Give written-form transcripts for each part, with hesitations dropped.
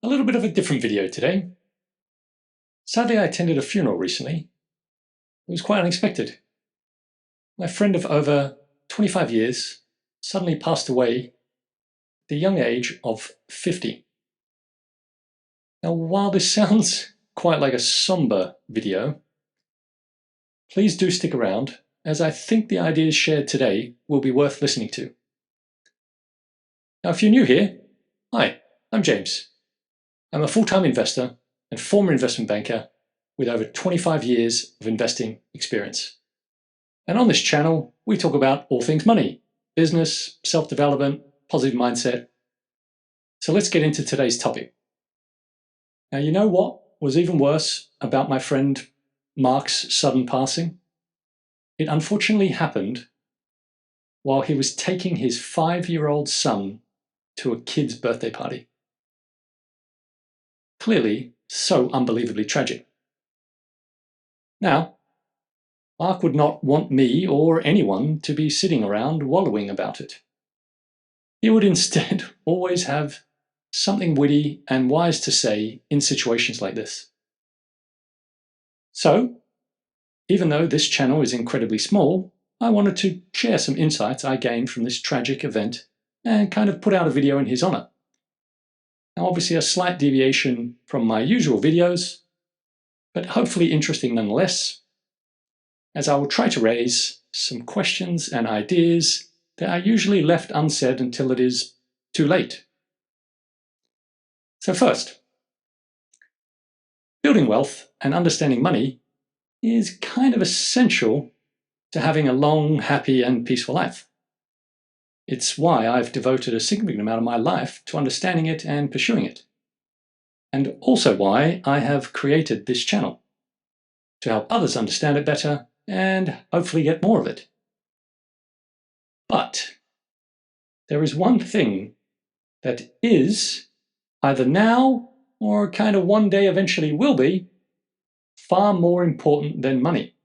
A little bit of a different video today. Sadly, I attended a funeral recently. It was quite unexpected. My friend of over 25 years suddenly passed away at the young age of 50. Now, while this sounds quite like a somber video, please do stick around, as I think the ideas shared today will be worth listening to. Now, if you're new here, hi, I'm James. I'm a full-time investor and former investment banker with over 25 years of investing experience. And on this channel, we talk about all things money, business, self-development, positive mindset. So let's get into today's topic. Now, you know what was even worse about my friend Mark's sudden passing? It unfortunately happened while he was taking his 5-year-old son to a kid's birthday party. Clearly, so unbelievably tragic. Now, Mark would not want me or anyone to be sitting around wallowing about it. He would instead always have something witty and wise to say in situations like this. So, even though this channel is incredibly small, I wanted to share some insights I gained from this tragic event and kind of put out a video in his honor. Now, obviously a slight deviation from my usual videos, but hopefully interesting nonetheless, as I will try to raise some questions and ideas that are usually left unsaid until it is too late. So first, building wealth and understanding money is kind of essential to having a long, happy, and peaceful life. It's why I've devoted a significant amount of my life to understanding it and pursuing it. And also why I have created this channel, to help others understand it better and hopefully get more of it. But there is one thing that is, either now or kind of one day eventually will be, far more important than money.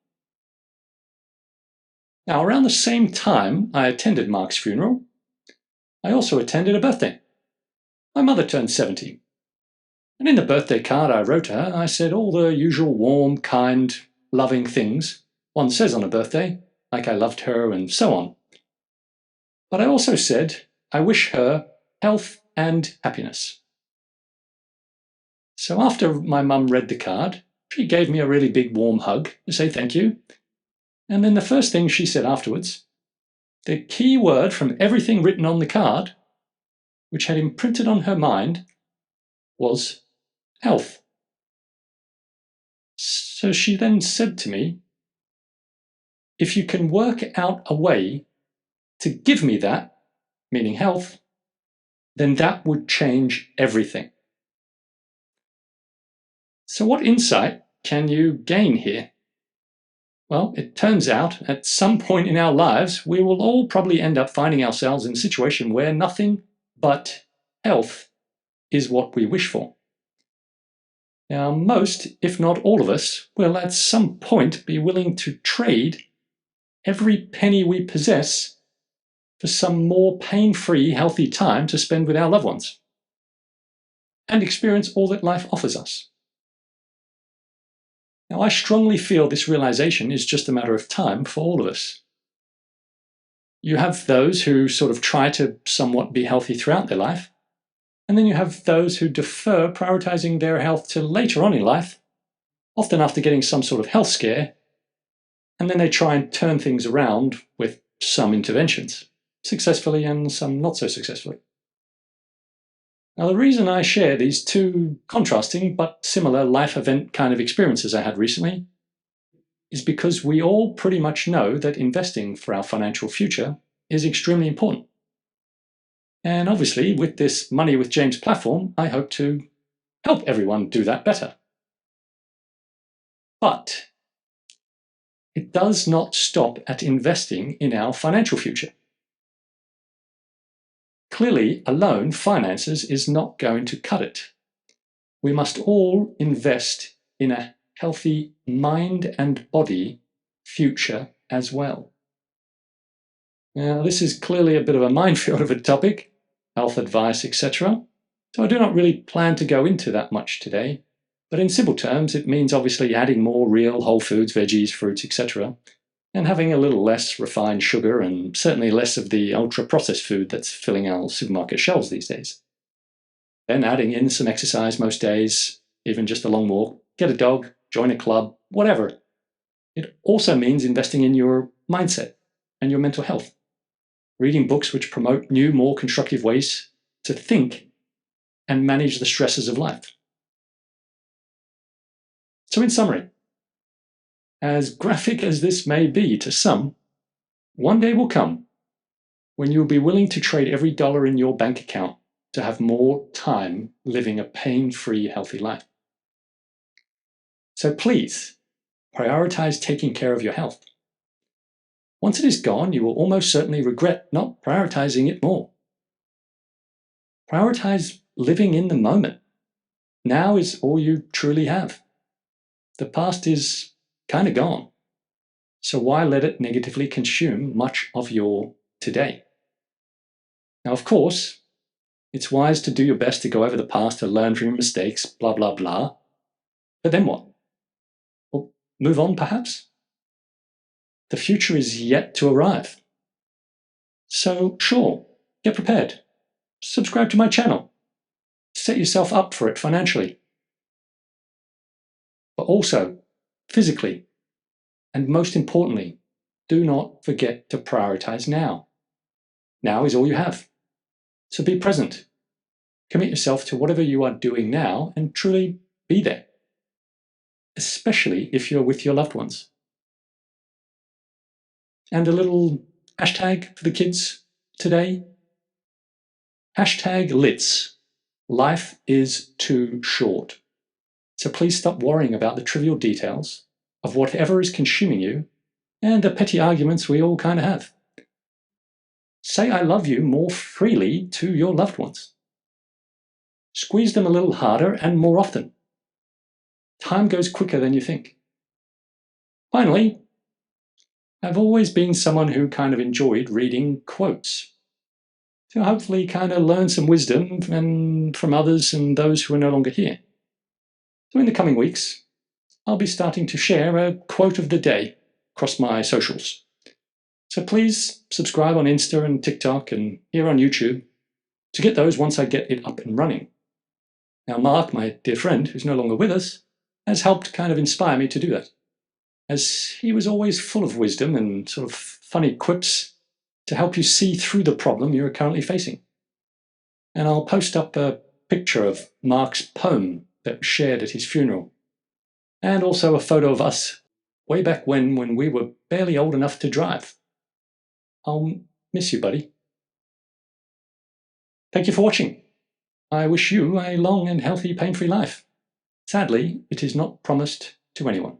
Now, around the same time I attended Mark's funeral, I also attended a birthday. My mother turned 70. And in the birthday card I wrote her, I said all the usual warm, kind, loving things one says on a birthday, like I loved her and so on. But I also said I wish her health and happiness. So after my mum read the card, she gave me a really big warm hug to say thank you. And then the first thing she said afterwards, the key word from everything written on the card, which had imprinted on her mind, was health. So she then said to me, if you can work out a way to give me that, meaning health, then that would change everything. So what insight can you gain here? Well, it turns out at some point in our lives, we will all probably end up finding ourselves in a situation where nothing but health is what we wish for. Now, most, if not all of us, will at some point be willing to trade every penny we possess for some more pain-free, healthy time to spend with our loved ones and experience all that life offers us. Now, I strongly feel this realization is just a matter of time for all of us. You have those who sort of try to somewhat be healthy throughout their life, and then you have those who defer prioritizing their health till later on in life, often after getting some sort of health scare, and then they try and turn things around with some interventions, successfully and some not so successfully. Now, the reason I share these two contrasting but similar life event kind of experiences I had recently is because we all pretty much know that investing for our financial future is extremely important. And obviously, with this Money with James platform, I hope to help everyone do that better. But it does not stop at investing in our financial future. Clearly, alone, finances is not going to cut it. We must all invest in a healthy mind and body future as well. Now, this is clearly a bit of a minefield of a topic, health advice, etc. So I do not really plan to go into that much today, but in simple terms, it means obviously adding more real whole foods, veggies, fruits, etc., and having a little less refined sugar and certainly less of the ultra-processed food that's filling our supermarket shelves these days. Then adding in some exercise most days, even just a long walk, get a dog, join a club, whatever. It also means investing in your mindset and your mental health, reading books which promote new, more constructive ways to think and manage the stresses of life. So in summary, as graphic as this may be to some, one day will come when you'll be willing to trade every dollar in your bank account to have more time living a pain-free, healthy life. So please, prioritize taking care of your health. Once it is gone, you will almost certainly regret not prioritizing it more. Prioritize living in the moment. Now is all you truly have. The past is kind of gone. So why let it negatively consume much of your today? Now, of course, it's wise to do your best to go over the past, to learn from your mistakes, blah, blah, blah. But then what? Well, move on, perhaps? The future is yet to arrive. So, sure, get prepared. Subscribe to my channel. Set yourself up for it financially. But also, physically. And most importantly, do not forget to prioritize now. Now is all you have. So be present. Commit yourself to whatever you are doing now and truly be there, especially if you're with your loved ones. And a little hashtag for the kids today. Hashtag LITS. Life is too short. So please stop worrying about the trivial details of whatever is consuming you and the petty arguments we all kind of have. Say I love you more freely to your loved ones. Squeeze them a little harder and more often. Time goes quicker than you think. Finally, I've always been someone who kind of enjoyed reading quotes to hopefully kind of learn some wisdom from others and those who are no longer here. So in the coming weeks, I'll be starting to share a quote of the day across my socials. So please subscribe on Insta and TikTok and here on YouTube to get those once I get it up and running. Now, Mark, my dear friend, who's no longer with us, has helped kind of inspire me to do that, as he was always full of wisdom and sort of funny quips to help you see through the problem you're currently facing. And I'll post up a picture of Mark's poem that was shared at his funeral, and also a photo of us way back when we were barely old enough to drive. I'll miss you, buddy. Thank you for watching. I wish you a long and healthy, pain-free life. Sadly, it is not promised to anyone.